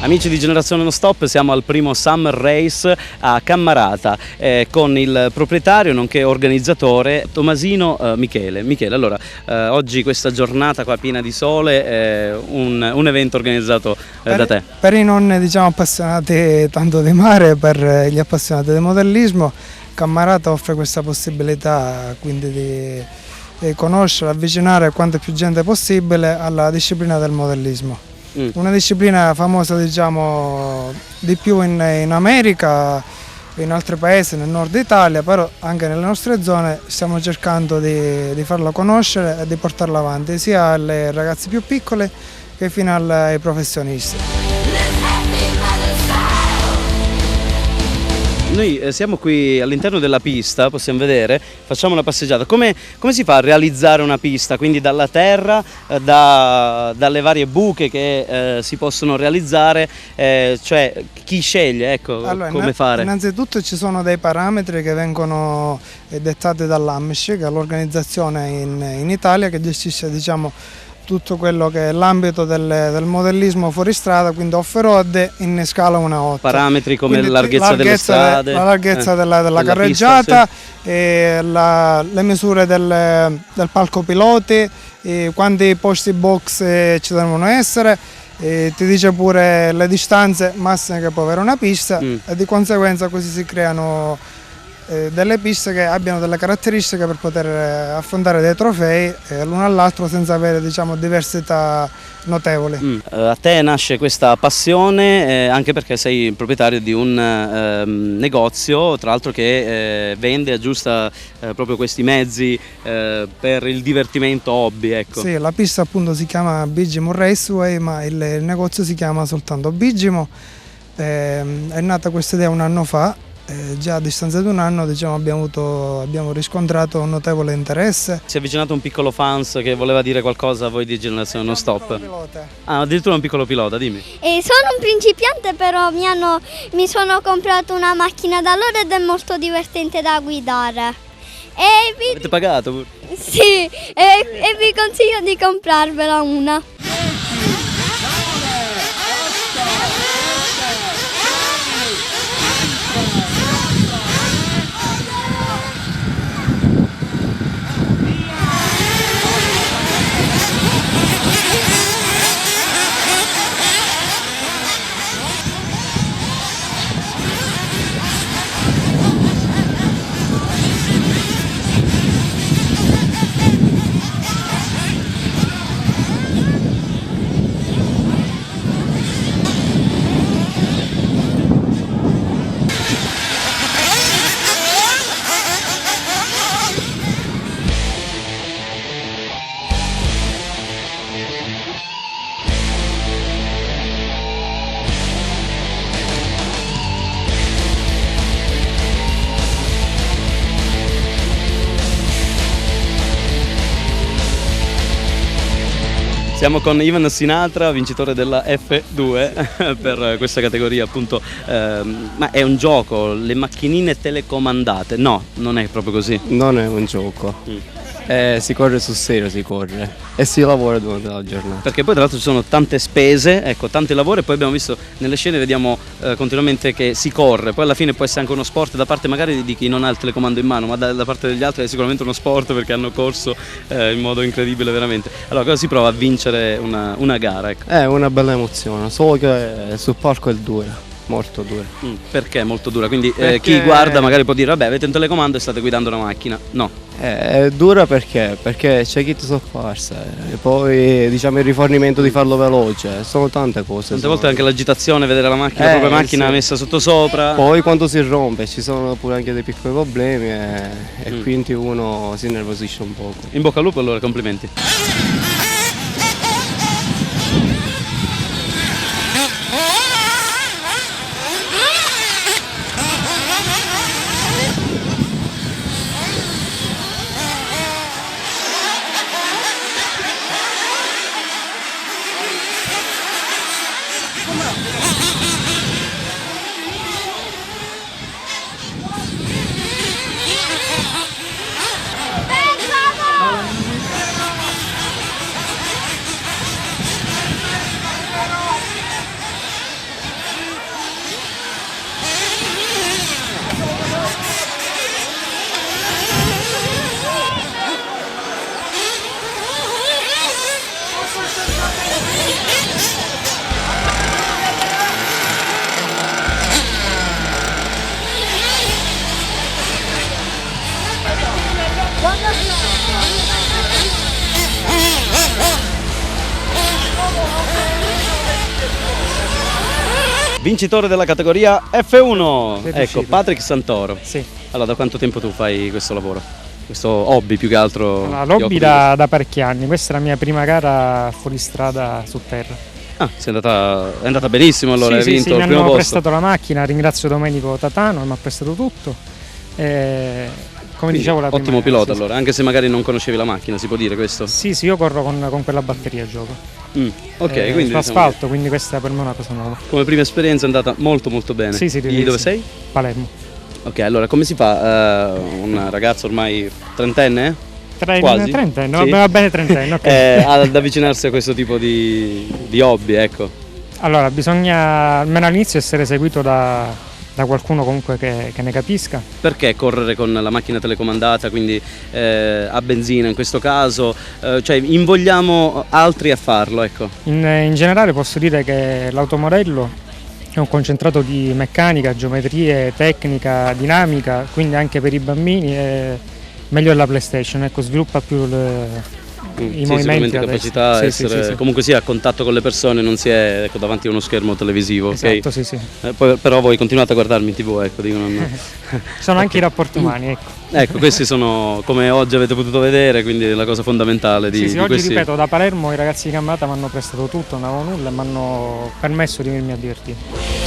Amici di Generazione Non Stop, siamo al primo Summer Race a Cammarata con il proprietario nonché organizzatore Tomasino Michele. Michele, allora, oggi questa giornata qua piena di sole è un evento organizzato da te. Per i non appassionati tanto di mare, per gli appassionati di modellismo, Cammarata offre questa possibilità quindi di conoscere, avvicinare quanta più gente possibile alla disciplina del modellismo. Una disciplina famosa di più in America, in altri paesi, nel nord Italia, però anche nelle nostre zone stiamo cercando di farla conoscere e di portarla avanti sia alle ragazze più piccole che fino ai professionisti. Noi siamo qui all'interno della pista, possiamo vedere, facciamo una passeggiata. Come si fa a realizzare una pista? Quindi dalla terra, dalle varie buche che si possono realizzare, cioè chi sceglie, ecco, allora, come fare? Innanzitutto ci sono dei parametri che vengono dettati dall'AMSC, che è l'organizzazione in Italia che gestisce tutto quello che è l'ambito del modellismo fuoristrada, quindi off-road in scala 1-8. Parametri come quindi la larghezza delle strade, la larghezza della carreggiata, pista, le misure del palco piloti, quanti posti box ci devono essere, ti dice pure le distanze massime che può avere una pista e di conseguenza così si creano delle piste che abbiano delle caratteristiche per poter affrontare dei trofei l'uno all'altro senza avere diversità notevoli. A te nasce questa passione anche perché sei il proprietario di un negozio, tra l'altro che vende e aggiusta proprio questi mezzi per il divertimento hobby, ecco. Sì, la pista appunto si chiama Bigimo Raceway, ma il negozio si chiama soltanto Bigimo. È nata questa idea un anno fa. Già a distanza di un anno abbiamo riscontrato un notevole interesse. Si è avvicinato un piccolo fans che voleva dire qualcosa a voi di Generazione Non Stop. Ah, addirittura un piccolo pilota, dimmi. Sono un principiante, però mi sono comprato una macchina da loro ed è molto divertente da guidare. Avete pagato? Sì, e vi consiglio di comprarvela una. Siamo con Ivan Sinatra, vincitore della F2 per questa categoria appunto, ma è un gioco, le macchinine telecomandate? No, non è proprio così. Non è un gioco. Si corre sul serio, si corre e si lavora durante la giornata. Perché poi tra l'altro ci sono tante spese, ecco, tanti lavori e poi abbiamo visto nelle scene, vediamo continuamente che si corre, poi alla fine può essere anche uno sport da parte magari di chi non ha il telecomando in mano, ma da parte degli altri è sicuramente uno sport perché hanno corso in modo incredibile veramente. Allora cosa si prova a vincere una gara? Ecco. È una bella emozione, solo che sul palco è dura. Molto dura. Perché è molto dura? Quindi chi guarda magari può dire vabbè avete un telecomando e state guidando una macchina. No. È dura perché c'è chi ti sopparsa e poi il rifornimento di farlo veloce, sono tante cose. Tante volte anche l'agitazione, vedere la macchina, la propria macchina messa sotto sopra. Poi quando si rompe ci sono pure anche dei piccoli problemi e quindi uno si innervosisce un poco. In bocca al lupo allora, complimenti. vincitore della categoria F1, Sei ecco, riuscito. Patrick Santoro. Sì. Allora, da quanto tempo tu fai questo lavoro? Questo hobby più che altro? Allora, ti l'hobby occupi da parecchi anni, questa è la mia prima gara fuoristrada su terra. Ah, è andata benissimo allora, Sì, hai sì, vinto sì, mi il primo hanno posto. prestato la macchina, ringrazio Domenico Tatano, mi ha prestato tutto. Come Quindi, dicevo, la prima ottimo gara, pilota sì, allora, anche se magari non conoscevi la macchina, si può dire questo? Sì, sì, io corro con quella batteria gioco. Ok, quindi Su diciamo asfalto, quindi questa per me è una cosa nuova. che come prima esperienza è andata molto molto bene. Sì, sì, Di direi dove sì. sei? Palermo. Ok, allora come si fa un ragazzo ormai trentenne? Quasi? Trentenne, Sì. va bene trentenne, ok. Ad avvicinarsi a questo tipo di hobby, ecco. Allora, bisogna almeno all'inizio essere seguito da qualcuno comunque che ne capisca. Perché correre con la macchina telecomandata, quindi a benzina in questo caso, cioè invogliamo altri a farlo, ecco. In generale posso dire che l'automodello è un concentrato di meccanica, geometrie, tecnica, dinamica, quindi anche per i bambini è meglio la PlayStation, ecco, sviluppa più i Sì, movimenti sicuramente adesso. capacità Sì, essere sì. comunque sia a contatto con le persone, non si è ecco, davanti a uno schermo televisivo, Esatto, ok? sì, sì. Poi, però voi continuate a guardarmi in TV, ecco, dico, non... Sono anche i rapporti umani, ecco. Ecco, questi sono come oggi avete potuto vedere, quindi la cosa fondamentale Sì, sì, di oggi questi... ripeto, da Palermo i ragazzi di Camerata mi hanno prestato tutto, non avevo nulla e mi hanno permesso di venirmi a divertire.